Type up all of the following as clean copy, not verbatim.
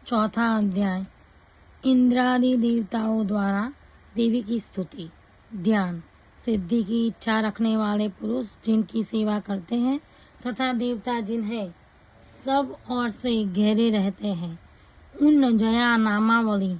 चौथा अध्याय इंद्रादि देवताओं द्वारा देवी की स्तुति। ध्यान सिद्धि की इच्छा रखने वाले पुरुष जिनकी सेवा करते हैं तथा देवता जिन्हें सब ओर से घेरे रहते हैं, उन जया नामावली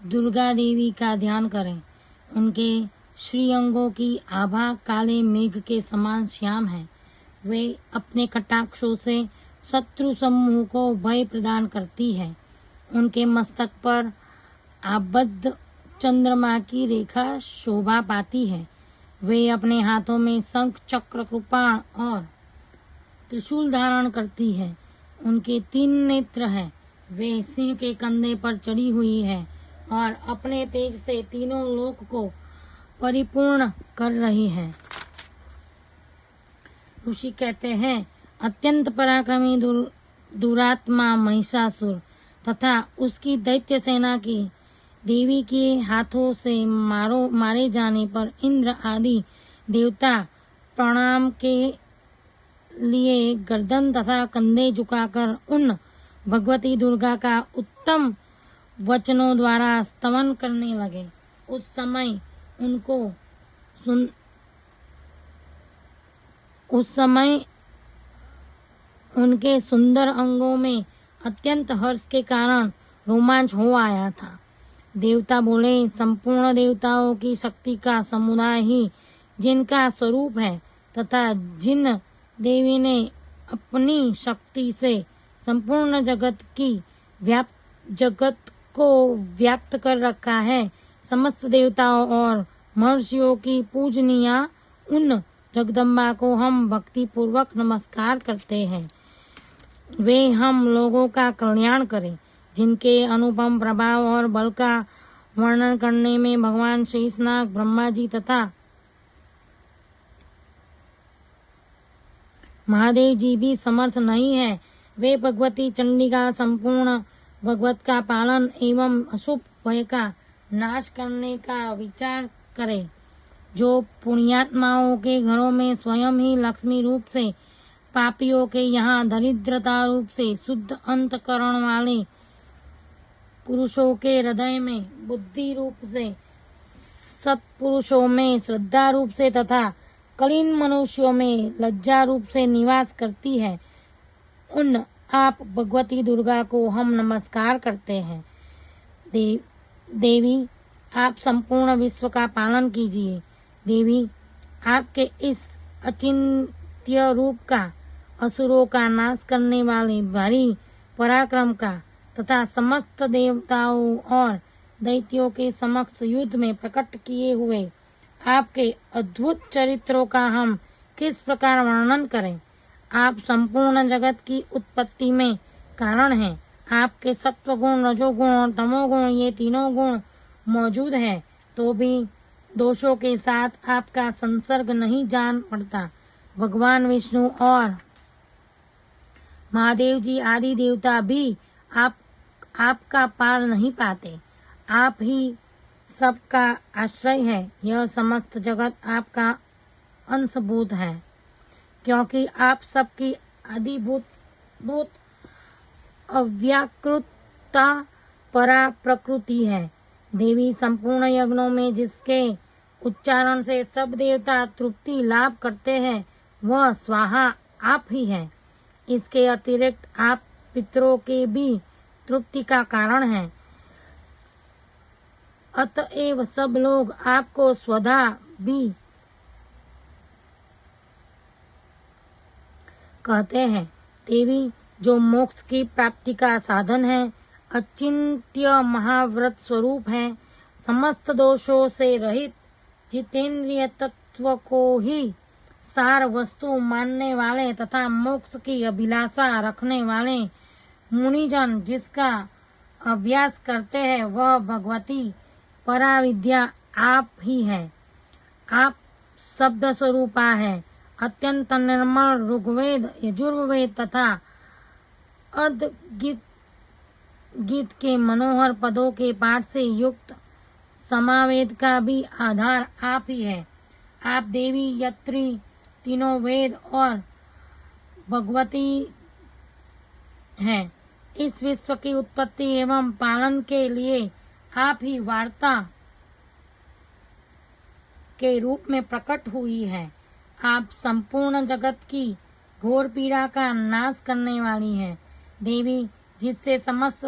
दुर्गा देवी का ध्यान करें। उनके श्रीअंगों की आभा काले मेघ के समान श्याम है। वे अपने कटाक्षों से शत्रु समूह को भय प्रदान करती है। उनके मस्तक पर आबद्ध चंद्रमा की रेखा शोभा पाती है। वे अपने हाथों में शंख चक्र कृपाण और त्रिशूल धारण करती है। उनके 3 नेत्र हैं। वे सिंह के कंधे पर चढ़ी हुई है और अपने तेज से तीनों लोक को परिपूर्ण कर रही है। ऋषि कहते हैं, अत्यंत पराक्रमी दुरात्मा महिषासुर तथा उसकी दैत्य सेना की देवी के हाथों से मारे जाने पर इंद्र आदि देवता प्रणाम के लिए गर्दन तथा कंधे झुकाकर उन भगवती दुर्गा का उत्तम वचनों द्वारा स्तवन करने लगे। उस समय उनके सुंदर अंगों में अत्यंत हर्ष के कारण रोमांच हो आया था। देवता बोले, संपूर्ण देवताओं की शक्ति का समुदाय ही जिनका स्वरूप है तथा जिन देवी ने अपनी शक्ति से संपूर्ण जगत को व्याप्त कर रखा है, समस्त देवताओं और महर्षियों की पूजनीया उन जगदम्बा को हम भक्ति पूर्वक नमस्कार करते हैं। वे हम लोगों का कल्याण करें। जिनके अनुपम प्रभाव और बल का वर्णन करने में भगवान शेषनाग, ब्रह्मा जी तथा महादेव जी भी समर्थ नहीं है, वे भगवती चंडिका संपूर्ण भगवत का पालन एवं अशुभ भय का नाश करने का विचार करें। जो पुण्यात्माओं के घरों में स्वयं ही लक्ष्मी रूप से, पापियों के यहाँ दरिद्रता रूप से, शुद्ध अंतकरण वाले पुरुषों के हृदय में बुद्धि रूप से, सत्पुरुषों में श्रद्धा रूप से तथा कलीन मनुष्यों में लज्जा रूप से निवास करती है, उन आप भगवती दुर्गा को हम नमस्कार करते हैं। देवी, आप संपूर्ण विश्व का पालन कीजिए। देवी, आपके इस अचिंत्य रूप का, असुरों का नाश करने वाले भारी पराक्रम का तथा समस्त देवताओं और दैत्यों के समक्ष युद्ध में प्रकट किए हुए आपके अद्भुत चरित्रों का हम किस प्रकार वर्णन करें। आप संपूर्ण जगत की उत्पत्ति में कारण हैं। आपके सत्वगुण, रजोगुण और तमोगुण, ये तीनों गुण मौजूद हैं, तो भी दोषों के साथ आपका संसर्ग नहीं जान पड़ता। भगवान विष्णु और महादेव जी आदि देवता भी आपका पार नहीं पाते। आप ही सबका आश्रय है। यह समस्त जगत आपका अंशभूत है, क्योंकि आप सबकी आदिभूत अव्याकृता परा प्रकृति है। देवी, संपूर्ण यज्ञों में जिसके उच्चारण से सब देवता तृप्ति लाभ करते हैं, वह स्वाहा आप ही है। इसके अतिरिक्त आप पितरों के भी तृप्ति का कारण हैं। अतएव सब लोग आपको स्वधा भी कहते हैं। देवी, जो मोक्ष की प्राप्ति का साधन है, अचिंत्य महाव्रत स्वरूप है, समस्त दोषों से रहित जितेंद्रिय तत्व को ही सार वस्तु मानने वाले तथा मोक्ष की अभिलाषा रखने वाले मुनिजन जिसका अभ्यास करते हैं, वह भगवती पराविद्या आप ही है। आप शब्द स्वरूपा है। अत्यंत निर्मल ऋग्वेद, यजुर्वेद तथा अद्गीत के मनोहर पदों के पाठ से युक्त समावेद का भी आधार आप ही है। आप देवी, यत्री, तीनों वेद और भगवती हैं। इस विश्व की उत्पत्ति एवं पालन के लिए आप ही वार्ता के रूप में प्रकट हुई है। आप संपूर्ण जगत की घोर पीड़ा का नाश करने वाली है। देवी, जिससे समस्त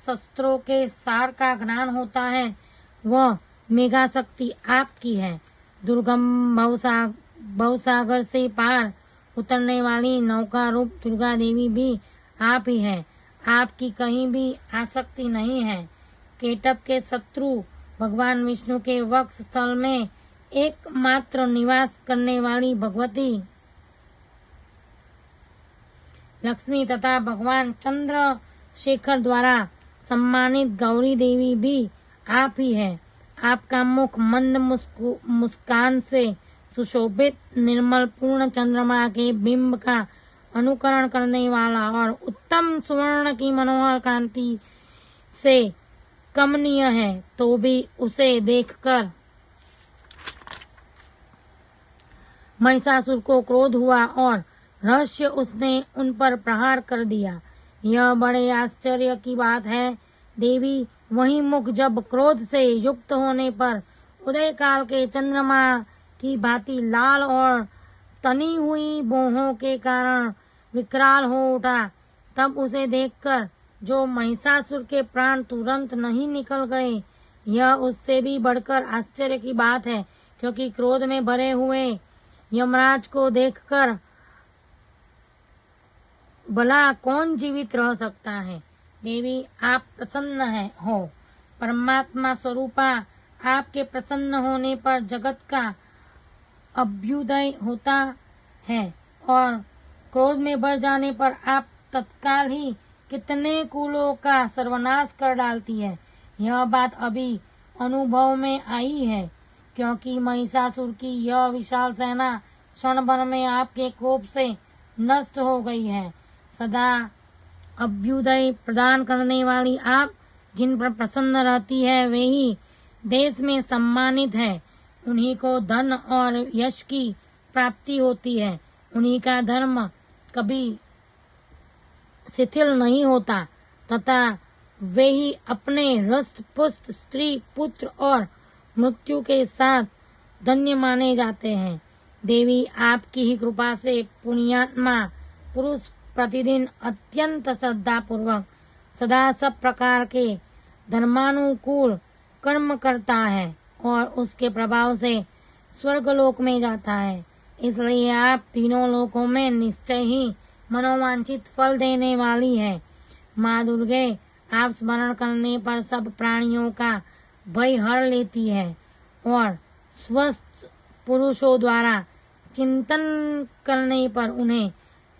शस्त्रों के सार का ज्ञान होता है, वह मेघा शक्ति आपकी है। दुर्गम भवसागर से पार उतरने वाली नौका रूप दुर्गा देवी भी आप ही है। आपकी कहीं भी आसक्ति नहीं है। केटप के शत्रु भगवान विष्णु के वक्ष स्थल में एकमात्र निवास करने वाली भगवती लक्ष्मी तथा भगवान चंद्रशेखर द्वारा सम्मानित गौरी देवी भी आप ही है। आपका मुख मंद मुस्कान से सुशोभित निर्मल पूर्ण चंद्रमा के बिंब का अनुकरण करने वाला और उत्तम सुवर्ण की मनोहर कांति से कमनीय है, तो भी उसे देखकर महिषासुर को क्रोध हुआ और रहस्य उसने उन पर प्रहार कर दिया। यह बड़े आश्चर्य की बात है। देवी, वही मुख जब क्रोध से युक्त होने पर उदय काल के चंद्रमा की भांति लाल और तनी हुई बोहों के कारण विकराल हो उठा, तब उसे देखकर जो महिषासुर के प्राण तुरंत नहीं निकल गए, यह उससे भी बढ़कर आश्चर्य की बात है, क्योंकि क्रोध में भरे हुए यमराज को देखकर भला कौन जीवित रह सकता है। देवी, आप प्रसन्न हो। परमात्मा स्वरूपा आपके प्रसन्न होने पर जगत का अभ्युदय होता है और क्रोध में भर जाने पर आप तत्काल ही कितने कुलों का सर्वनाश कर डालती है। यह बात अभी अनुभव में आई है, क्योंकि महिषासुर की यह विशाल सेना क्षण भर में आपके कोप से नष्ट हो गई है। सदा अभ्युदय प्रदान करने वाली आप जिन पर प्रसन्न रहती है, वे ही देश में सम्मानित है। उन्हीं को धन और यश की प्राप्ति होती है। उन्हीं का धर्म कभी शिथिल नहीं होता तथा वे ही अपने हृष्ट पुष्ट स्त्री पुत्र और मृत्यु के साथ धन्य माने जाते हैं। देवी, आपकी ही कृपा से पुण्यात्मा पुरुष प्रतिदिन अत्यंत श्रद्धा पूर्वक सदा सब प्रकार के धर्मानुकूल कर्म करता है और उसके प्रभाव से स्वर्गलोक में जाता है। इसलिए आप तीनों लोकों में निश्चय ही मनोवांछित फल देने वाली है। माँ दुर्गे, आप स्मरण करने पर सब प्राणियों का भय हर लेती है और स्वस्थ पुरुषों द्वारा चिंतन करने पर उन्हें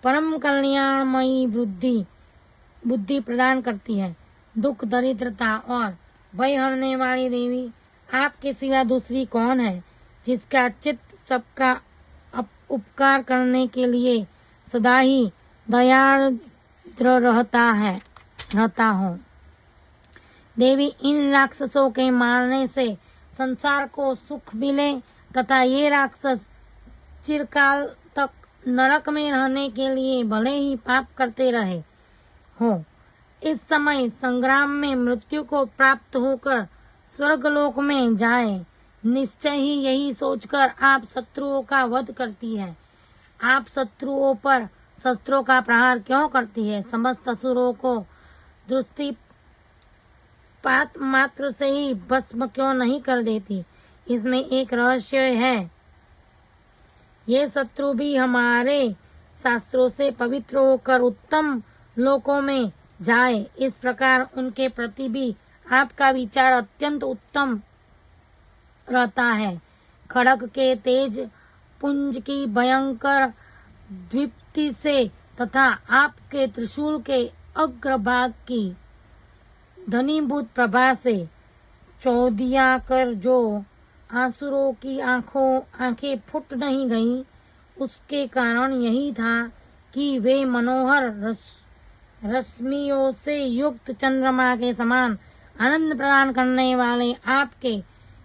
परम कल्याणमयी बुद्धि प्रदान करती है। दुख दरिद्रता और भय हरने वाली देवी, आपके सिवा दूसरी कौन है जिसका चित्त सबका उपकार करने के लिए सदा ही दयार्द्र रहता हो। देवी, इन राक्षसों के मारने से संसार को सुख मिले तथा ये राक्षस चिरकाल तक नरक में रहने के लिए भले ही पाप करते रहे हो, इस समय संग्राम में मृत्यु को प्राप्त होकर स्वर्गलोक में जाए, निश्चय ही यही सोचकर आप शत्रुओं का वध करती है। आप शत्रुओं पर शस्त्रों का प्रहार क्यों करती है? समस्त असुरों को दृष्टिपात मात्र से ही भस्म क्यों नहीं कर देती? इसमें एक रहस्य है। ये शत्रु भी हमारे शास्त्रों से पवित्र होकर उत्तम लोकों में जाए, इस प्रकार उनके प्रति भी आपका विचार अत्यंत उत्तम रहता है। खड़ग के तेज पुंज की भयंकर दीप्ति से तथा आपके त्रिशूल के अग्रभाग की धनीभूत प्रभा से चौदिया कर जो आसुरों की आंखें फूट नहीं गईं, उसके कारण यही था कि वे मनोहर रश्मियों से युक्त चंद्रमा के समान आनंद प्रदान करने वाले आपके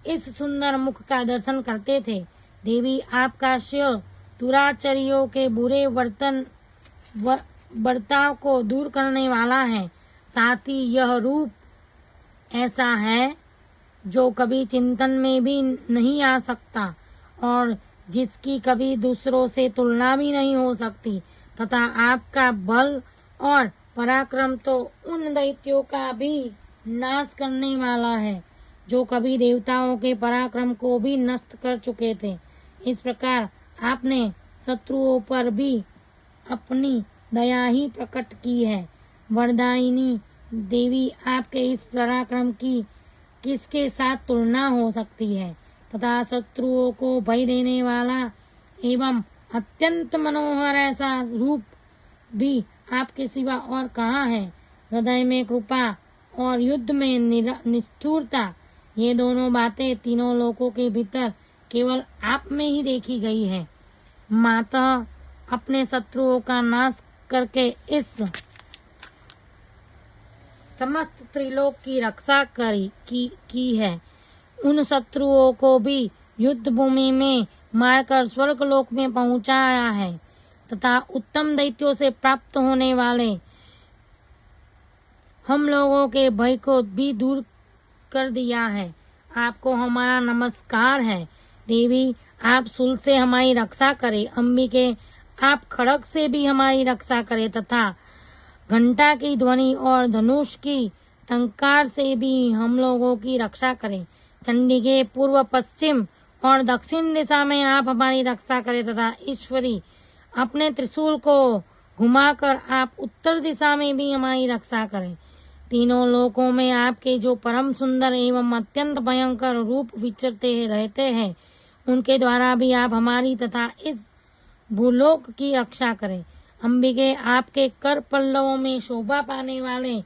इस सुंदर मुख का दर्शन करते थे। देवी, आपका शील दुराचारियों के बुरे बर्ताव को दूर करने वाला है। साथ ही यह रूप ऐसा है जो कभी चिंतन में भी नहीं आ सकता और जिसकी कभी दूसरों से तुलना भी नहीं हो सकती, तथा आपका बल और पराक्रम तो उन दैत्यों का भी नाश करने वाला है जो कभी देवताओं के पराक्रम को भी नष्ट कर चुके थे। इस प्रकार आपने शत्रुओं पर भी अपनी दया ही प्रकट की है। वरदायिनी देवी, आपके इस पराक्रम की किसके साथ तुलना हो सकती है तथा शत्रुओं को भय देने वाला एवं अत्यंत मनोहर ऐसा रूप भी आपके सिवा और कहाँ है। हृदय में कृपा और युद्ध में निष्ठुरता, ये दोनों बातें तीनों लोकों के भीतर केवल आप में ही देखी गई है। माता अपने शत्रुओं का नाश करके इस समस्त त्रिलोक की रक्षा की है। उन शत्रुओं को भी युद्ध भूमि में मारकर स्वर्गलोक में पहुंचाया है तथा उत्तम दैत्यों से प्राप्त होने वाले हम लोगों के भय को भी दूर कर दिया है। आपको हमारा नमस्कार है। देवी, आप शूल से हमारी रक्षा करें। अंबिके, आप खड़ग से भी हमारी रक्षा करें तथा घंटा की ध्वनि और धनुष की टंकार से भी हम लोगों की रक्षा करें। चंडिके, पूर्व, पश्चिम और दक्षिण दिशा में आप हमारी रक्षा करें तथा ईश्वरी, अपने त्रिशूल को घुमाकर आप उत्तर दिशा में भी हमारी रक्षा करें। तीनों लोकों में आपके जो परम सुंदर एवं अत्यंत भयंकर रूप विचरते रहते हैं, उनके द्वारा भी आप हमारी तथा इस भूलोक की रक्षा करें। अंबिके, आपके कर पल्लवों में शोभा पाने वाले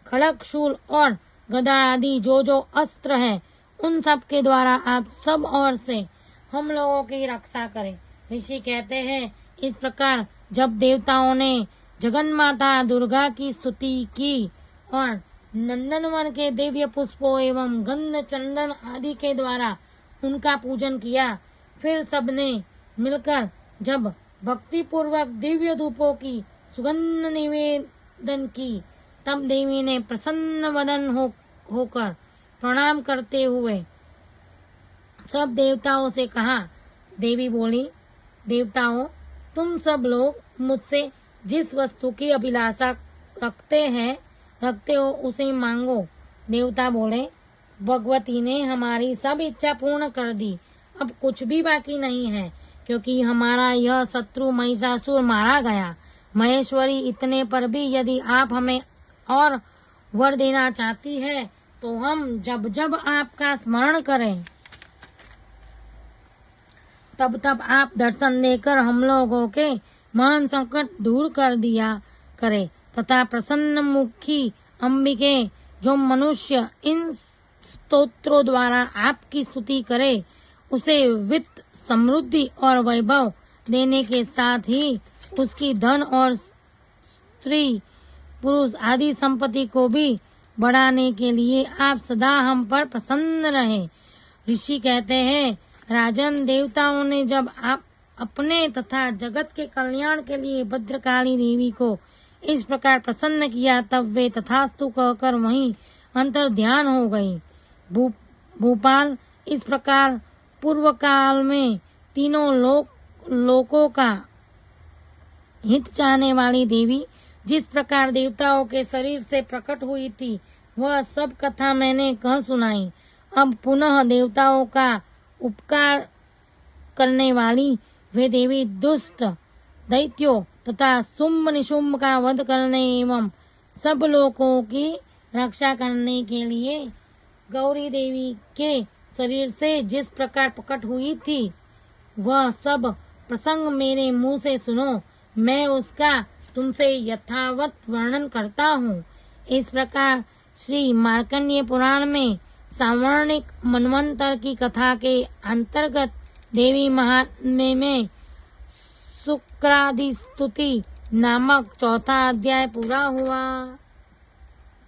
खड़ग, शूल और गदा आदि जो अस्त्र हैं, उन सब के द्वारा आप सब ओर से हम लोगों की रक्षा करें। ऋषि कहते हैं, इस प्रकार जब देवताओं ने जगन्माता दुर्गा की स्तुति की और नंदनवन के दिव्य पुष्पों एवं गंध, चंदन आदि के द्वारा उनका पूजन किया, फिर सबने मिलकर जब भक्ति पूर्वक दिव्य धूपों की सुगंध निवेदन की, तब देवी ने प्रसन्न वदन होकर प्रणाम करते हुए सब देवताओं से कहा। देवी बोली, देवताओं, तुम सब लोग मुझसे जिस वस्तु की अभिलाषा रखते हो उसे मांगो। देवता बोले, भगवती ने हमारी सब इच्छा पूर्ण कर दी, अब कुछ भी बाकी नहीं है, क्योंकि हमारा यह शत्रु महिषासुर मारा गया। महेश्वरी, इतने पर भी यदि आप हमें और वर देना चाहती है तो हम जब जब आपका स्मरण करें तब तब आप दर्शन देकर हम लोगों के महान संकट दूर कर दिया करे तथा प्रसन्न मुखी अंबिके, जो मनुष्य इन स्तोत्रों द्वारा आपकी स्तुति करे, उसे वित्त, समृद्धि और वैभव देने के साथ ही उसकी धन और स्त्री पुरुष आदि संपत्ति को भी बढ़ाने के लिए आप सदा हम पर प्रसन्न रहे। ऋषि कहते हैं, राजन, देवताओं ने जब आप अपने तथा जगत के कल्याण के लिए भद्रकाली देवी को इस प्रकार प्रसन्न किया, तब वे तथास्तु कहकर वहीं अंतर ध्यान हो गई। भूपाल, इस प्रकार पूर्व काल में तीनों लोकों का हित चाहने वाली देवी जिस प्रकार देवताओं के शरीर से प्रकट हुई थी, वह सब कथा मैंने कह सुनाई। अब पुनः देवताओं का उपकार करने वाली वे देवी दुष्ट दैत्यों तथा शुंभ निशुंभ का वध करने एवं सब लोगों की रक्षा करने के लिए गौरी देवी के शरीर से जिस प्रकार प्रकट हुई थी, वह सब प्रसंग मेरे मुंह से सुनो। मैं उसका तुमसे यथावत वर्णन करता हूँ। इस प्रकार श्री मार्कंडेय पुराण में सावर्णिक मनवंतर की कथा के अंतर्गत देवी महात्म्य में शुक्रादि स्तुति नामक चौथा अध्याय पूरा हुआ।